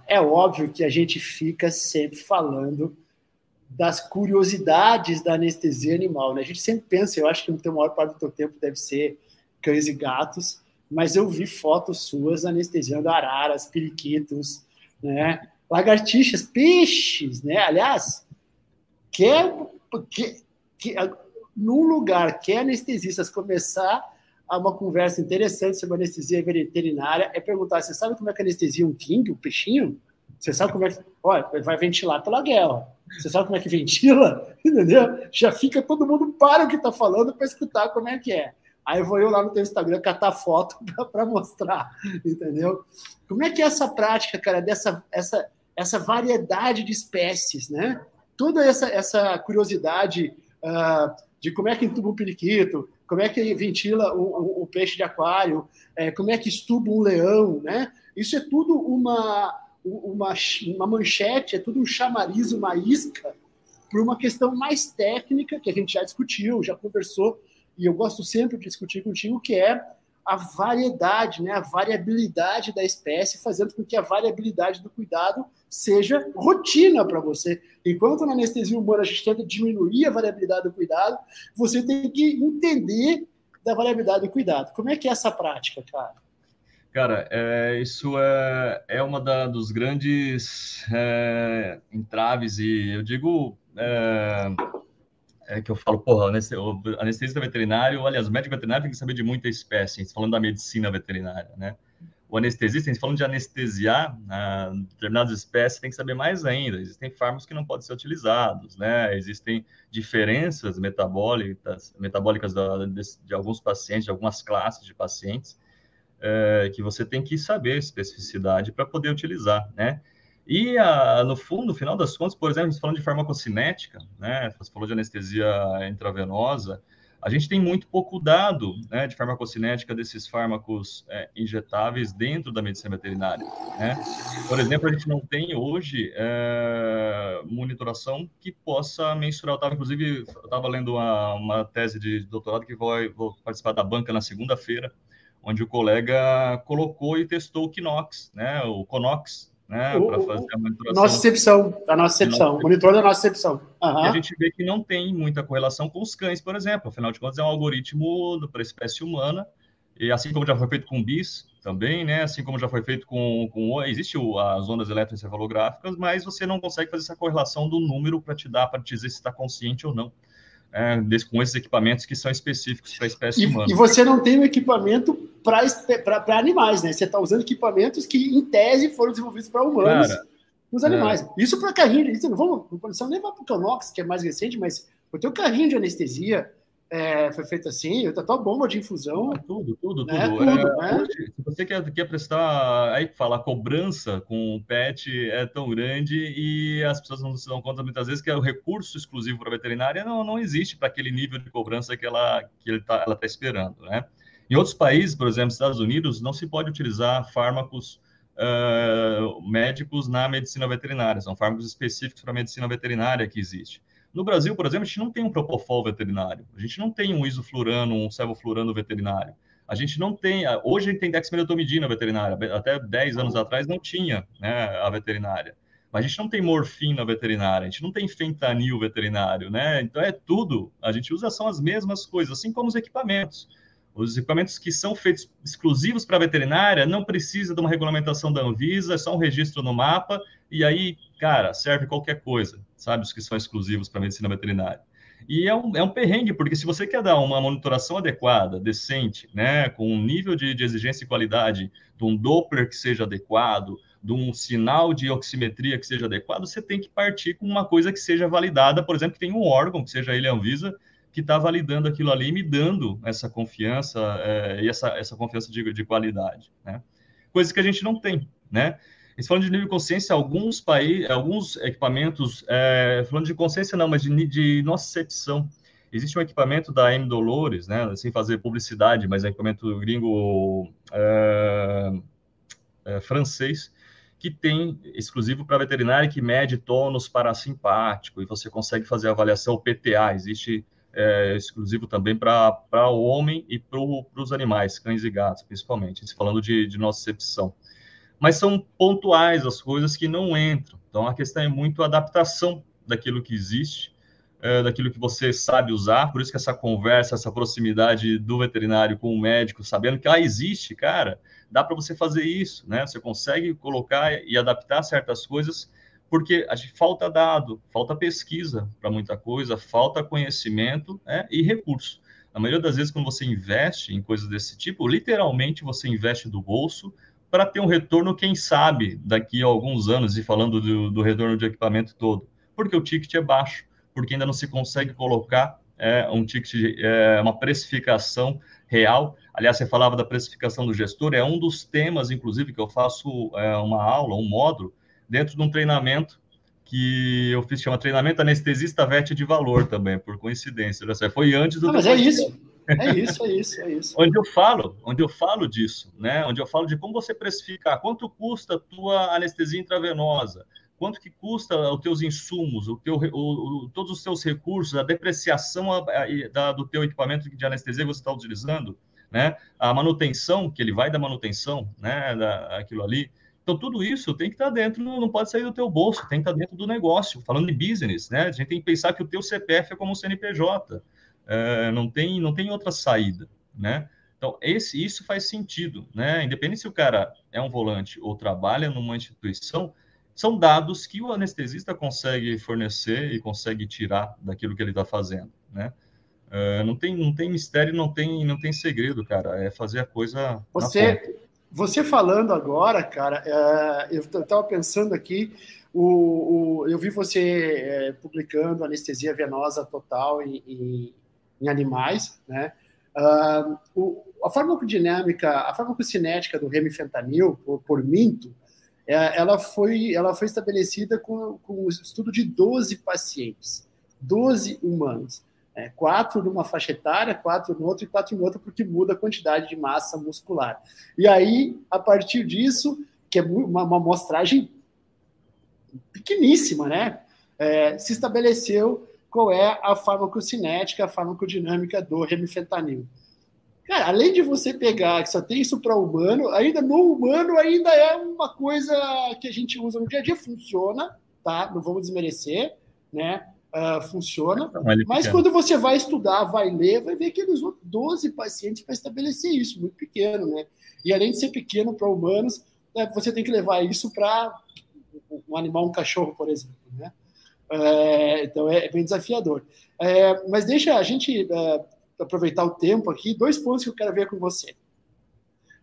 é óbvio que a gente fica sempre falando das curiosidades da anestesia animal, né? A gente sempre pensa, eu acho que a maior parte do teu tempo deve ser cães e gatos, mas eu vi fotos suas anestesiando araras, periquitos, né? Lagartixas, peixes, né? Aliás, num lugar que anestesistas começar uma conversa interessante sobre anestesia veterinária é perguntar, você sabe como é que anestesia um king, um peixinho? Você sabe como é que... Olha, vai ventilar pela guerra. Você sabe como é que ventila? Entendeu? Já fica, todo mundo para o que está falando para escutar como é que é. Aí vou eu lá no teu Instagram catar foto para mostrar, entendeu? Como é que é essa prática, cara, essa variedade de espécies, né? Toda essa curiosidade de como é que entuba um periquito, como é que ventila o peixe de aquário, como é que estuba um leão, né? Isso é tudo uma manchete, é tudo um chamariz, uma isca, para uma questão mais técnica, que a gente já discutiu, já conversou, e eu gosto sempre de discutir contigo, que é a variedade, né? A variabilidade da espécie, fazendo com que a variabilidade do cuidado seja rotina para você. Enquanto na anestesia humana a gente tenta diminuir a variabilidade do cuidado, você tem que entender da variabilidade do cuidado. Como é que é essa prática, cara?
Cara, isso é uma dos grandes entraves, e eu digo que eu falo, porra, o anestesista veterinário, aliás, o médico veterinário tem que saber de muita espécie, falando da medicina veterinária, né? O anestesista, falando de anestesiar determinadas espécies, tem que saber mais ainda. Existem fármacos que não podem ser utilizados, né? Existem diferenças metabólicas de alguns pacientes, de algumas classes de pacientes, que você tem que saber a especificidade para poder utilizar, né? E, no final das contas, por exemplo, a gente falando de farmacocinética, né? Você falou de anestesia intravenosa, a gente tem muito pouco dado, né, de farmacocinética desses fármacos injetáveis dentro da medicina veterinária, né? Por exemplo, a gente não tem hoje monitoração que possa mensurar. Eu estava lendo uma tese de doutorado que vou participar da banca na segunda-feira, onde o colega colocou e testou o Kinox, né, o Conox, né, para fazer a monitoração.
A nossa excepção, monitor da nossa excepção.
E a gente vê que não tem muita correlação com os cães, por exemplo. Afinal de contas, é um algoritmo para a espécie humana, e assim como já foi feito com bis também, né, assim como já foi feito existe as ondas eletroencefalográficas, mas você não consegue fazer essa correlação do número para te dizer se está consciente ou não. Com esses equipamentos que são específicos para a espécie humana.
E você não tem um equipamento para animais, né? Você está usando equipamentos que, em tese, foram desenvolvidos para humanos, nos animais. Isso para carrinho, isso não vamos nem para o Canox, que é mais recente, mas o teu carrinho de anestesia foi feito assim, a tua bomba de infusão.
Tudo.
Né?
Hoje, se você quer prestar, aí fala, a cobrança com o pet é tão grande e as pessoas não se dão conta muitas vezes que o recurso exclusivo para a veterinária não existe para aquele nível de cobrança que ela está esperando, né? Em outros países, por exemplo, Estados Unidos, não se pode utilizar fármacos médicos na medicina veterinária, são fármacos específicos para a medicina veterinária que existe. No Brasil, por exemplo, a gente não tem um propofol veterinário, a gente não tem um isoflurano, um sevoflurano veterinário, a gente não tem, hoje a gente tem dexmedetomidina veterinária, até 10 anos atrás não tinha, né, a veterinária, mas a gente não tem morfina veterinária, a gente não tem fentanil veterinário, né, então a gente usa, são as mesmas coisas, assim como os equipamentos. Os equipamentos que são feitos exclusivos para a veterinária não precisa de uma regulamentação da Anvisa, é só um registro no mapa, e aí, cara, serve qualquer coisa, sabe? Os que são exclusivos para a medicina veterinária. E é um perrengue, porque se você quer dar uma monitoração adequada, decente, né, com um nível de exigência e qualidade, de um Doppler que seja adequado, de um sinal de oximetria que seja adequado, você tem que partir com uma coisa que seja validada, por exemplo, que tem um órgão, que seja ele a Anvisa, que está validando aquilo ali e me dando essa confiança e essa confiança de qualidade, né? Coisas que a gente não tem, né? E falando de nível de consciência, alguns equipamentos, falando de consciência não, mas de nocicepção. Existe um equipamento da M. Dolores, né? Sem fazer publicidade, mas é um equipamento gringo francês, que tem exclusivo para veterinária, que mede tônus parasimpático, e você consegue fazer a avaliação PTA. Existe exclusivo também para o homem e para os animais, cães e gatos, principalmente, falando de nocicepção. Mas são pontuais as coisas que não entram. Então, a questão é muito a adaptação daquilo que existe, daquilo que você sabe usar. Por isso que essa conversa, essa proximidade do veterinário com o médico, sabendo que existe, cara, dá para você fazer isso, né? Você consegue colocar e adaptar certas coisas, porque falta dado, falta pesquisa para muita coisa, falta conhecimento e recurso. Na maioria das vezes, quando você investe em coisas desse tipo, literalmente você investe do bolso para ter um retorno, quem sabe, daqui a alguns anos, e falando do retorno de equipamento todo, porque o ticket é baixo, porque ainda não se consegue colocar um ticket, uma precificação real. Aliás, você falava da precificação do gestor, é um dos temas, inclusive, que eu faço uma aula, um módulo, dentro de um treinamento que eu fiz, chama Treinamento Anestesista VET de Valor também, por coincidência. Foi antes do
Mas é isso. É isso, é isso, é isso.
onde eu falo disso, né? Onde eu falo de como você precificar, quanto custa a tua anestesia intravenosa, quanto que custa os teus insumos, todos os teus recursos, a depreciação do teu equipamento de anestesia que você está utilizando, né? A manutenção, que ele vai da manutenção, né? Aquilo ali. Então, tudo isso tem que estar dentro, não pode sair do teu bolso, tem que estar dentro do negócio. Falando de business, né? A gente tem que pensar que o teu CPF é como um CNPJ. Não tem outra saída, né? Então, isso faz sentido, né? Independente se o cara é um volante ou trabalha numa instituição, são dados que o anestesista consegue fornecer e consegue tirar daquilo que ele está fazendo, né? Não tem mistério, não tem segredo, cara. É fazer a coisa na ponta.
Você falando agora, cara, eu estava pensando aqui, eu vi você publicando anestesia venosa total em animais, né? A farmacodinâmica, a farmacocinética do remifentanil, por Minto, ela foi estabelecida com o estudo de 12 pacientes, 12 humanos. 4 numa faixa etária, 4 no outro e 4 no outro, porque muda a quantidade de massa muscular. E aí, a partir disso, que é uma amostragem pequeníssima, né? Se estabeleceu qual é a farmacocinética, a farmacodinâmica do remifentanil. Cara, além de você pegar, que só tem isso para humano, ainda no humano ainda é uma coisa que a gente usa no dia a dia, funciona, tá? Não vamos desmerecer, né? Funciona, mas quando você vai estudar, vai ler, vai ver que eles usam 12 pacientes para estabelecer isso, muito pequeno, né? E além de ser pequeno para humanos, você tem que levar isso para um animal, um cachorro, por exemplo, né? Então é bem desafiador. Mas deixa a gente aproveitar o tempo aqui, 2 pontos que eu quero ver com você.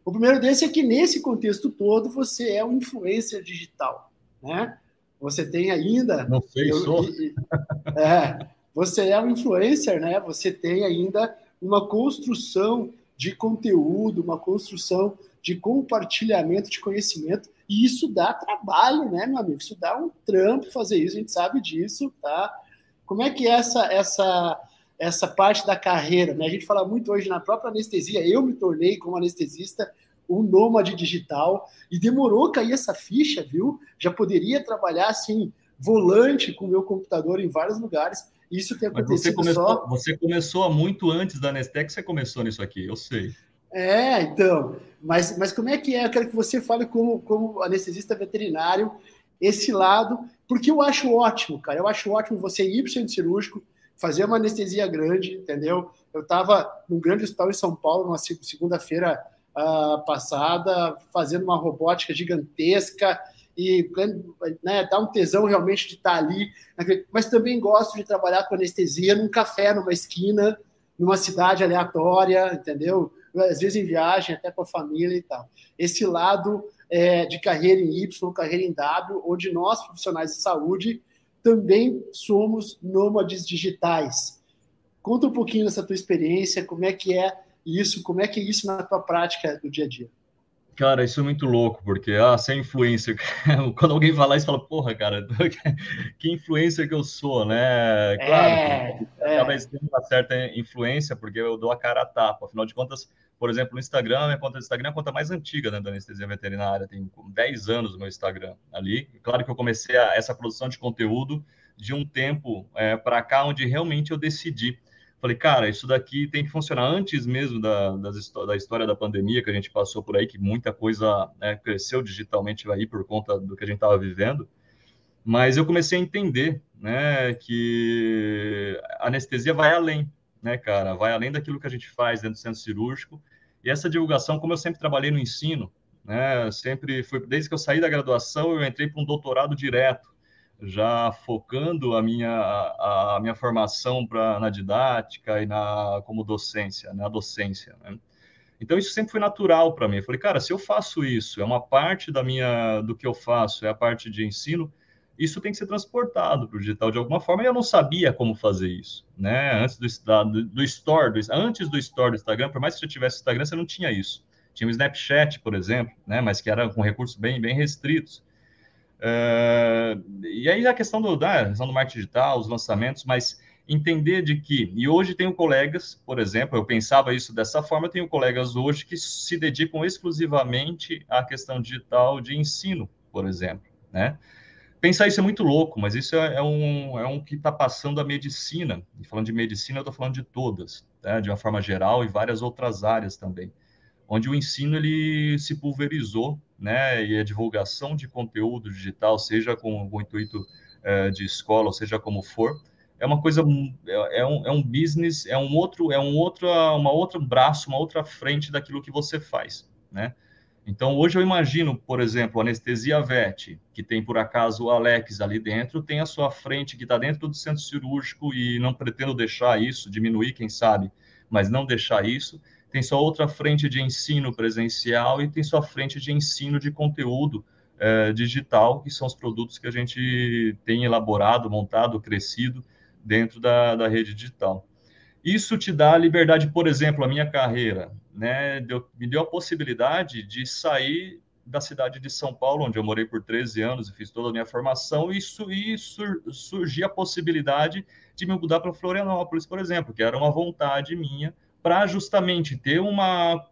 O primeiro desse é que nesse contexto todo você é um influencer digital, né? Você tem ainda...
Não sei,
você é um influencer, né? Você tem ainda uma construção de conteúdo, uma construção de compartilhamento de conhecimento, e isso dá trabalho, né, meu amigo? Isso dá um trampo fazer isso, a gente sabe disso, tá? Como é que é essa parte da carreira, né? A gente fala muito hoje na própria anestesia, eu me tornei como anestesista um nômade digital, e demorou a cair essa ficha, viu? Já poderia trabalhar, assim, volante com o meu computador em vários lugares, e isso tem acontecido
Você começou muito antes da Nestec, você começou nisso aqui, eu sei.
Então, mas como é que é? Eu quero que você fale como anestesista veterinário, esse lado, porque eu acho ótimo, cara, eu acho ótimo você ir para o centro cirúrgico, fazer uma anestesia grande, entendeu? Eu estava num grande hospital em São Paulo, numa segunda-feira passada, fazendo uma robótica gigantesca, e né, dá um tesão realmente de estar ali, mas também gosto de trabalhar com anestesia num café, numa esquina, numa cidade aleatória, entendeu? Às vezes em viagem, até com a família e tal. Esse lado de carreira em Y, carreira em W, onde nós, profissionais de saúde, também somos nômades digitais. Conta um pouquinho dessa tua experiência, como é que é isso na tua prática do dia a dia?
Cara, isso é muito louco, porque sem influência, quando alguém fala isso, fala, porra, cara, que influência que eu sou, né? Claro que acaba tendo uma certa influência, porque eu dou a cara a tapa. Afinal de contas, por exemplo, no Instagram, minha conta do Instagram é a conta mais antiga, né, da anestesia veterinária, tem 10 anos o meu Instagram ali. Claro que eu comecei essa produção de conteúdo de um tempo para cá, onde realmente eu decidi. Falei, cara, isso daqui tem que funcionar antes mesmo da história da pandemia que a gente passou por aí, que muita coisa cresceu digitalmente aí por conta do que a gente estava vivendo. Mas eu comecei a entender, né, que a anestesia vai além, né, cara? Vai além daquilo que a gente faz dentro do centro cirúrgico. E essa divulgação, como eu sempre trabalhei no ensino, né, sempre foi, desde que eu saí da graduação, eu entrei para um doutorado direto, já focando a minha formação na didática e como docência, na docência, né? Então, isso sempre foi natural para mim. Eu falei, cara, se eu faço isso, é uma parte do que eu faço, é a parte de ensino, isso tem que ser transportado para o digital de alguma forma, e eu não sabia como fazer isso, né? Antes do store, antes do store do Instagram, por mais que você tivesse Instagram, você não tinha isso. Tinha o Snapchat, por exemplo, né? Mas que era com recursos bem restritos. E aí a questão questão do marketing digital, os lançamentos, mas entender de que, e hoje tenho colegas, por exemplo, eu pensava isso dessa forma, eu tenho colegas hoje que se dedicam exclusivamente à questão digital de ensino, por exemplo, né? Pensar isso é muito louco, mas isso é um que está passando a medicina. E falando de medicina, eu estou falando de todas, né? De uma forma geral e várias outras áreas também, onde o ensino ele se pulverizou, né? E a divulgação de conteúdo digital, seja com o intuito de escola, ou seja como for, é uma coisa, é um business, uma outra braço, uma outra frente daquilo que você faz, né? Então, hoje eu imagino, por exemplo, a anestesia VET, que tem, por acaso, o Alex ali dentro, tem a sua frente que está dentro do centro cirúrgico e não pretendo deixar isso, diminuir, quem sabe, mas não deixar isso. Tem sua outra frente de ensino presencial e tem sua frente de ensino de conteúdo digital, que são os produtos que a gente tem elaborado, montado, crescido dentro da rede digital. Isso te dá a liberdade, por exemplo, a minha carreira, né, me deu a possibilidade de sair da cidade de São Paulo, onde eu morei por 13 anos e fiz toda a minha formação, e surgiu a possibilidade de me mudar para Florianópolis, por exemplo, que era uma vontade minha, para justamente ter uma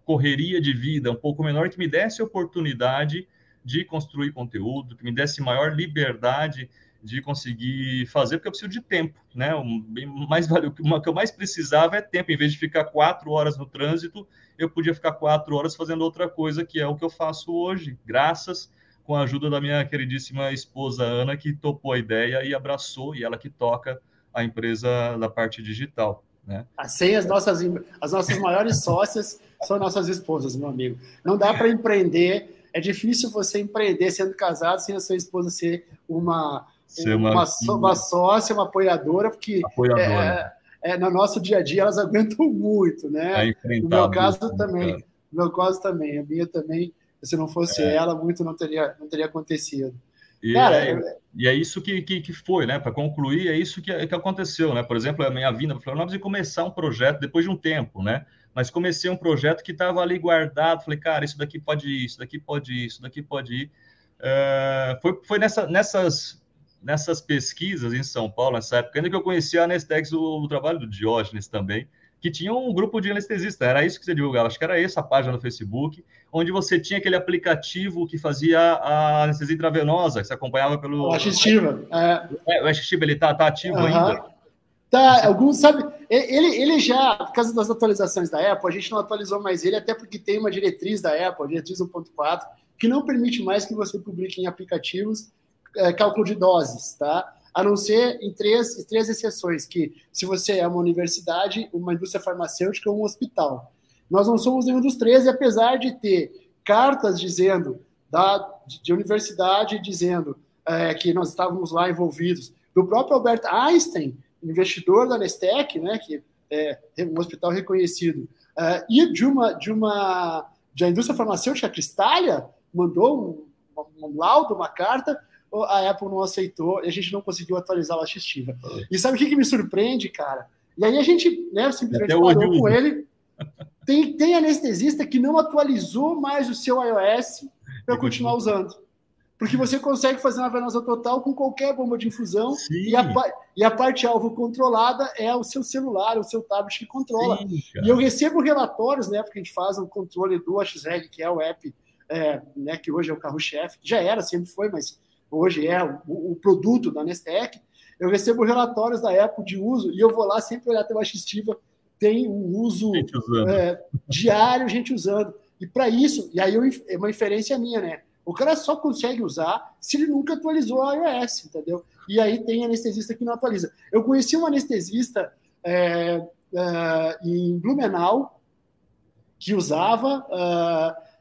correria de vida um pouco menor, que me desse oportunidade de construir conteúdo, que me desse maior liberdade de conseguir fazer, porque eu preciso de tempo, né? O que eu mais precisava é tempo. Em vez de ficar 4 horas no trânsito, eu podia ficar 4 horas fazendo outra coisa, que é o que eu faço hoje, graças com a ajuda da minha queridíssima esposa Ana, que topou a ideia e abraçou, e ela que toca a empresa da parte digital, né?
Assim, as nossas maiores sócias são nossas esposas, meu amigo. Não dá para empreender, é difícil você empreender sendo casado sem a sua esposa ser uma sócia, uma apoiadora, porque no nosso dia a dia elas aguentam muito, né? No meu caso também. No meu caso também. A minha também, se não fosse ela, muito não teria acontecido.
E é isso que foi, né? Para concluir, é isso que aconteceu, né? Por exemplo, a minha vinda para Florianópolis e começar um projeto depois de um tempo, né? Mas comecei um projeto que estava ali guardado. Falei, cara, isso daqui pode ir, isso daqui pode ir, isso daqui pode ir. Foi nessas pesquisas em São Paulo, nessa época, ainda que eu conhecia a Anestex, o trabalho do Diógenes também, que tinha um grupo de anestesistas, era isso que você divulgava, acho que era essa a página no Facebook, onde você tinha aquele aplicativo que fazia a anestesia intravenosa, que você acompanhava pelo...
O Assistiva.
O Assistiva, ele tá ativo ainda?
Tá, alguns, sabe, ele já, por causa das atualizações da Apple, a gente não atualizou mais ele, até porque tem uma diretriz da Apple, a diretriz 1.4, que não permite mais que você publique em aplicativos cálculo de doses, tá? A não ser em três exceções, que se você é uma universidade, uma indústria farmacêutica ou um hospital. Nós não somos nenhum dos três, e apesar de ter cartas dizendo, de universidade dizendo que nós estávamos lá envolvidos, do próprio Albert Einstein, investidor da Nestec, né, que é um hospital reconhecido, e da indústria farmacêutica, a Cristália, mandou um laudo, uma carta, a Apple não aceitou e a gente não conseguiu atualizar o Assistiva. E sabe o que me surpreende, cara? E aí a gente, né, simplesmente parou com ele. Tem anestesista que não atualizou mais o seu iOS para continuar usando. Porque você consegue fazer uma venosa total com qualquer bomba de infusão e a parte alvo controlada é o seu celular, o seu tablet que controla. Sim, e eu recebo relatórios, né, porque a gente faz um controle do AXREG, que é o app, né, que hoje é o carro-chefe, que já era, sempre foi, mas hoje é o produto da Nestec. Eu recebo relatórios da Apple de uso e eu vou lá sempre olhar até o Assistiva, tem um uso diário, gente usando. E para isso, e aí é uma inferência minha, né? O cara só consegue usar se ele nunca atualizou a iOS, entendeu? E aí tem anestesista que não atualiza. Eu conheci um anestesista em Blumenau que usava...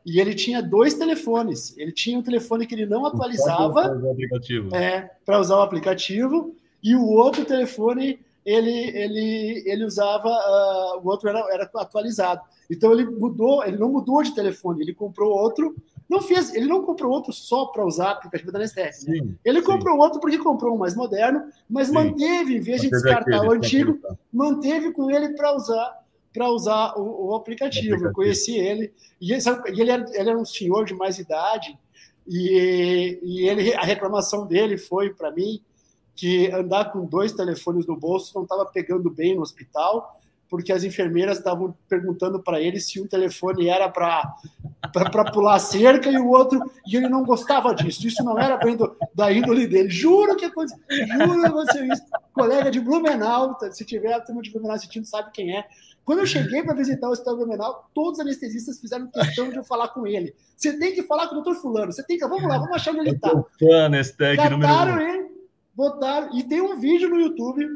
e ele tinha 2 telefones. Ele tinha um telefone que ele não atualizava para usar o aplicativo, e o outro telefone ele usava, o outro era atualizado. Então ele não mudou de telefone, ele comprou outro, ele não comprou outro só para usar aplicativo da Nestec, né? Ele comprou outro porque comprou um mais moderno, mas manteve, em vez de descartar o antigo, manteve com ele para usar o aplicativo. Eu conheci ele, e ele era um senhor de mais idade, e a reclamação dele foi para mim que andar com 2 telefones no bolso não estava pegando bem no hospital, porque as enfermeiras estavam perguntando para ele se um telefone era para pular cerca e o outro, e ele não gostava disso. Isso não era bem da índole dele. Juro que aconteceu isso. Colega de Blumenau, se tiver a turma de Blumenau assistindo, sabe quem é. Quando eu cheguei para visitar o Hospital Blumenau, todos os anestesistas fizeram questão de eu falar com ele. Você tem que falar com o doutor fulano, vamos lá, vamos achar onde ele está. Cataram ele, botaram, e tem um vídeo no YouTube,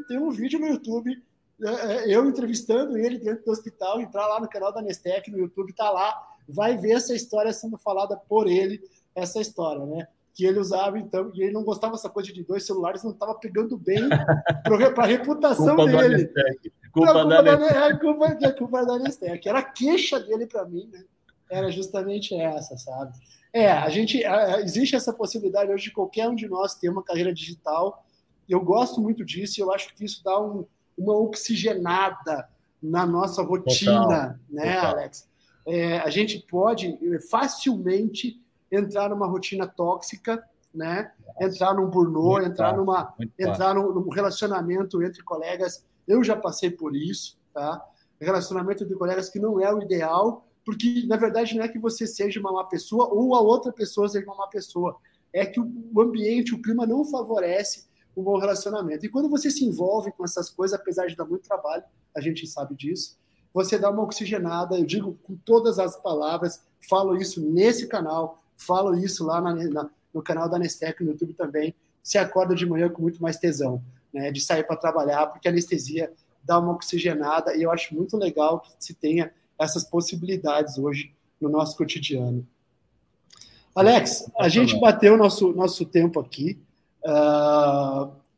eu entrevistando ele dentro do hospital, entrar lá no canal da Nestec, no YouTube, tá lá, vai ver essa história sendo falada por ele, essa história, né? Que ele usava, então, e ele não gostava dessa coisa de 2 celulares, não estava pegando bem para a reputação dele. Culpa da Nestec. Era a queixa dele para mim, né? Era justamente essa, sabe? Existe essa possibilidade hoje de qualquer um de nós ter uma carreira digital. Eu gosto muito disso e eu acho que isso dá uma oxigenada na nossa rotina, né, Alex? A gente pode facilmente entrar numa rotina tóxica, né? Entrar num burnout, entrar num relacionamento entre colegas. Eu já passei por isso, tá? Relacionamento entre colegas que não é o ideal, porque, na verdade, não é que você seja uma má pessoa ou a outra pessoa seja uma má pessoa. É que o ambiente, o clima não favorece um bom relacionamento. E quando você se envolve com essas coisas, apesar de dar muito trabalho, a gente sabe disso, você dá uma oxigenada, eu digo com todas as palavras, falo isso nesse canal, falo isso lá no canal da Nestec, no YouTube também, se acorda de manhã com muito mais tesão, né, de sair para trabalhar, porque a anestesia dá uma oxigenada, e eu acho muito legal que se tenha essas possibilidades hoje no nosso cotidiano. Alex, a gente bateu nosso tempo aqui,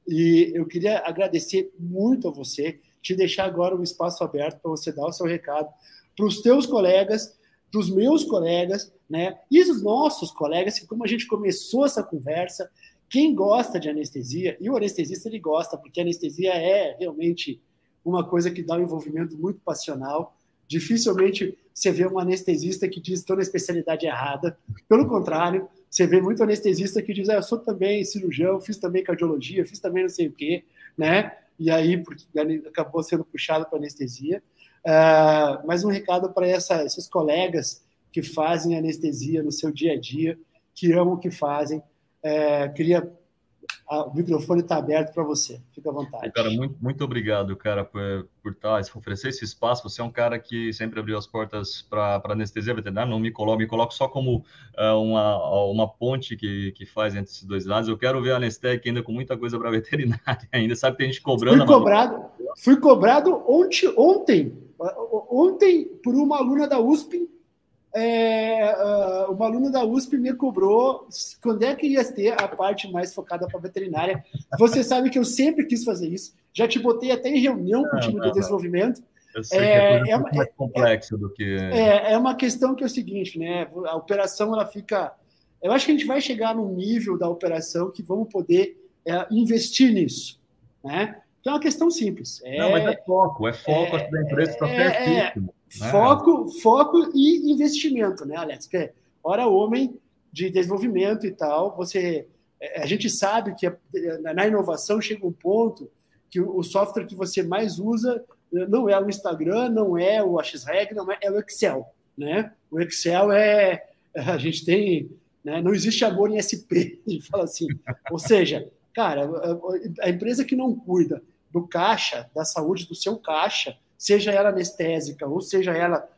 e eu queria agradecer muito a você, te deixar agora um espaço aberto para você dar o seu recado para os teus colegas, para os meus colegas, né, e os nossos colegas, que como a gente começou essa conversa, quem gosta de anestesia, e o anestesista ele gosta, porque a anestesia é realmente uma coisa que dá um envolvimento muito passional. Dificilmente você vê um anestesista que diz estou na especialidade errada. Pelo contrário, você vê muito anestesista que diz eu sou também cirurgião, fiz também cardiologia, fiz também não sei o quê, né? E aí porque acabou sendo puxado para anestesia. Mas um recado para esses colegas que fazem anestesia no seu dia a dia, que amam o que fazem. O microfone está aberto para você. Fica à vontade.
Cara, muito obrigado, cara, por oferecer esse espaço. Você é um cara que sempre abriu as portas para anestesia veterinária. Não me coloco só como uma ponte que faz entre esses dois lados. Eu quero ver a Nestec ainda com muita coisa para veterinária ainda. Sabe que tem gente cobrando.
Fui cobrado ontem por uma aluna da USP. Uma aluna da USP me cobrou quando é que ia ter a parte mais focada para veterinária. Você sabe que eu sempre quis fazer isso. Já te botei até em reunião com o time de desenvolvimento.
Eu sei que é muito mais complexo do que...
É uma questão que é o seguinte, né? A operação, ela fica... Eu acho que a gente vai chegar num nível da operação que vamos poder investir nisso, né? Então é uma questão simples.
Mas é foco da empresa está certíssimo.
Foco e investimento, né, Alex? Porque, ora, homem de desenvolvimento e tal, a gente sabe que na inovação chega um ponto que o software que você mais usa não é o Instagram, não é o Axreg, é o Excel, né? O Excel a gente tem, né, não existe amor em SP, a gente fala assim. Ou seja, cara, a empresa que não cuida do caixa, da saúde do seu caixa, seja ela anestésica ou seja ela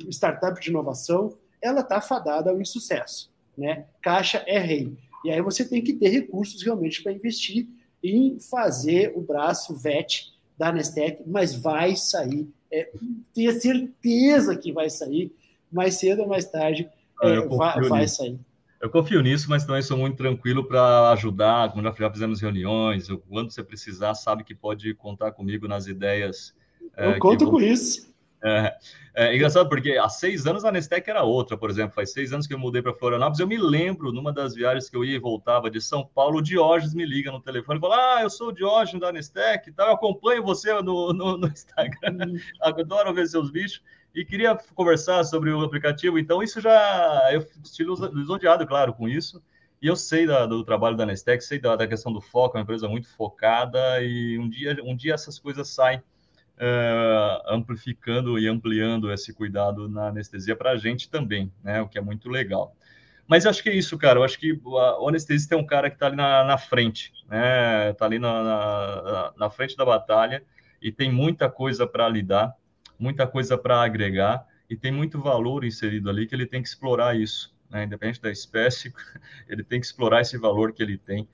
startup de inovação, ela está fadada ao insucesso, né? Caixa é rei. E aí você tem que ter recursos realmente para investir em fazer o braço VET da Nestec, mas vai sair. Tenha certeza que vai sair, mais cedo ou mais tarde vai sair.
Eu confio nisso, mas também sou muito tranquilo para ajudar, como já fizemos reuniões, quando você precisar, sabe que pode contar comigo nas ideias
Eu
que
conto
vão...
com isso.
É engraçado porque há 6 anos a Nestec era outra, por exemplo. Faz 6 anos que eu mudei para Florianópolis. Eu me lembro, numa das viagens que eu ia e voltava de São Paulo, o Diógenes me liga no telefone e fala: eu sou o Diógenes da Nestec, tá? Eu acompanho você no Instagram, adoro ver seus bichos e queria conversar sobre o aplicativo. Então, isso já... Eu estive lisonjeado, claro, com isso. E eu sei do trabalho da Nestec, sei da questão do foco, é uma empresa muito focada e um dia essas coisas saem amplificando e ampliando esse cuidado na anestesia para a gente também, né? O que é muito legal. Mas eu acho que é isso, cara. Eu acho que o anestesista é um cara que está ali na frente, né? Está ali na frente da batalha e tem muita coisa para lidar, muita coisa para agregar e tem muito valor inserido ali que ele tem que explorar isso, né? Independente da espécie, ele tem que explorar esse valor que ele tem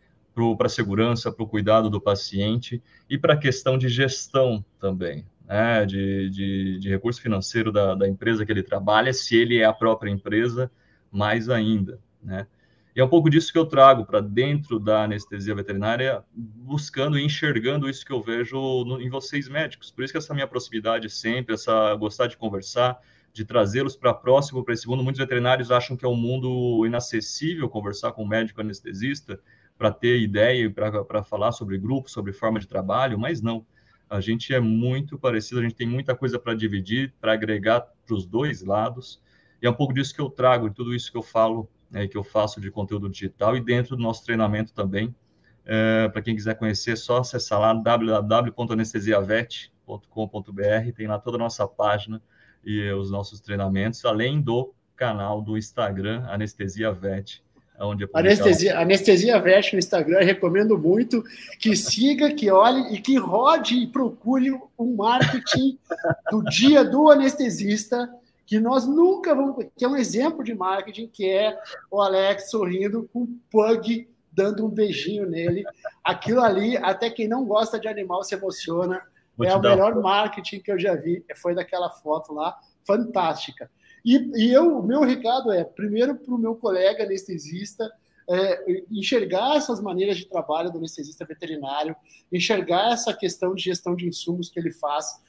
para a segurança, para o cuidado do paciente e para a questão de gestão também, né? de recurso financeiro da empresa que ele trabalha, se ele é a própria empresa, mais ainda, né? E é um pouco disso que eu trago para dentro da anestesia veterinária, buscando e enxergando isso que eu vejo em vocês médicos. Por isso que essa minha proximidade sempre, gostar de conversar, de trazê-los para próximo, para esse mundo. Muitos veterinários acham que é um mundo inacessível conversar com um médico anestesista, para ter ideia e para falar sobre grupo, sobre forma de trabalho, mas não. A gente é muito parecido, a gente tem muita coisa para dividir, para agregar para os dois lados, e é um pouco disso que eu trago, de tudo isso que eu falo, que eu faço de conteúdo digital, e dentro do nosso treinamento também. Para quem quiser conhecer, é só acessar lá www.anestesiavet.com.br, tem lá toda a nossa página e os nossos treinamentos, além do canal do Instagram, Anestesia Vet, onde é publicado.
Anestesia Vet no Instagram, recomendo muito que siga, que olhe e que rode e procure um marketing do dia do anestesista, que nós nunca vamos... que é um exemplo de marketing, que é o Alex sorrindo com o Pug, dando um beijinho nele. Aquilo ali, até quem não gosta de animal se emociona. É o melhor marketing que eu já vi. Foi daquela foto lá, fantástica. E o meu recado é, primeiro, para o meu colega anestesista, enxergar essas maneiras de trabalho do anestesista veterinário, enxergar essa questão de gestão de insumos que ele faz,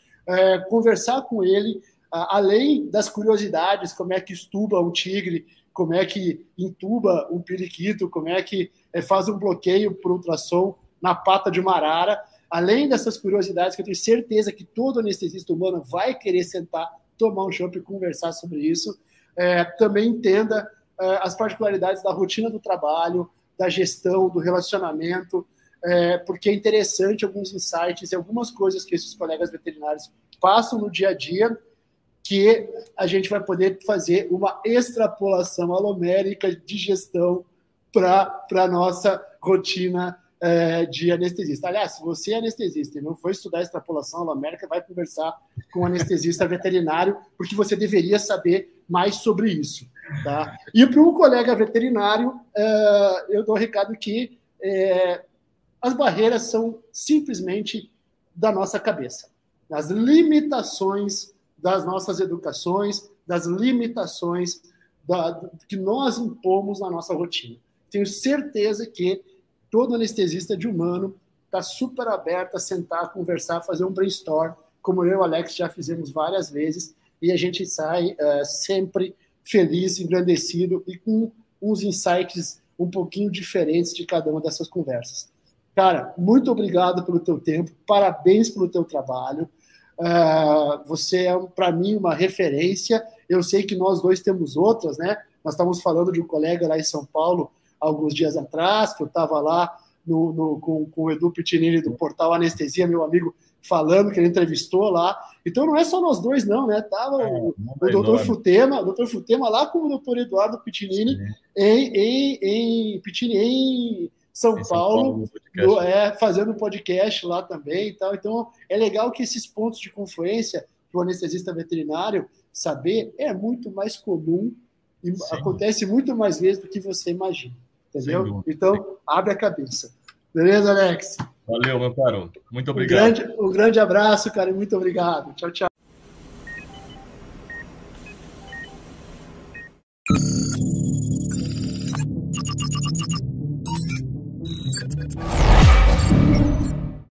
conversar com ele, além das curiosidades, como é que estuba um tigre, como é que intuba um periquito, como é que faz um bloqueio por ultrassom na pata de uma arara. Além dessas curiosidades, que eu tenho certeza que todo anestesista humano vai querer sentar, tomar um chopp e conversar sobre isso, também entenda as particularidades da rotina do trabalho, da gestão, do relacionamento, porque é interessante alguns insights e algumas coisas que esses colegas veterinários passam no dia a dia, que a gente vai poder fazer uma extrapolação alomérica de gestão para a nossa rotina de anestesista. Aliás, se você é anestesista e não foi estudar extrapolação alomérica, vai conversar com um anestesista veterinário, porque você deveria saber mais sobre isso. Tá? E para um colega veterinário, eu dou o recado que as barreiras são simplesmente da nossa cabeça. As limitações das nossas educações, das limitações que nós impomos na nossa rotina. Tenho certeza que todo anestesista de humano está super aberto a sentar, conversar, fazer um brainstorm, como eu e o Alex já fizemos várias vezes, e a gente sai sempre feliz, engrandecido e com uns insights um pouquinho diferentes de cada uma dessas conversas. Cara, muito obrigado pelo teu tempo, parabéns pelo teu trabalho. Você é, para mim, uma referência. Eu sei que nós dois temos outras, né? Nós estávamos falando de um colega lá em São Paulo, alguns dias atrás, que eu estava lá com o Edu Pitinini do portal Anestesia, meu amigo, falando que ele entrevistou lá. Então não é só nós dois, não, né? Tava o doutor Futema lá com o doutor Eduardo Pitinini em São Paulo, fazendo um podcast lá também e tal. Então é legal que esses pontos de confluência para o anestesista veterinário saber é muito mais comum e acontece muito mais vezes do que você imagina. Entendeu? Então, abre a cabeça. Beleza, Alex?
Valeu, meu caro. Muito obrigado.
Um grande abraço, cara, e muito obrigado. Tchau, tchau.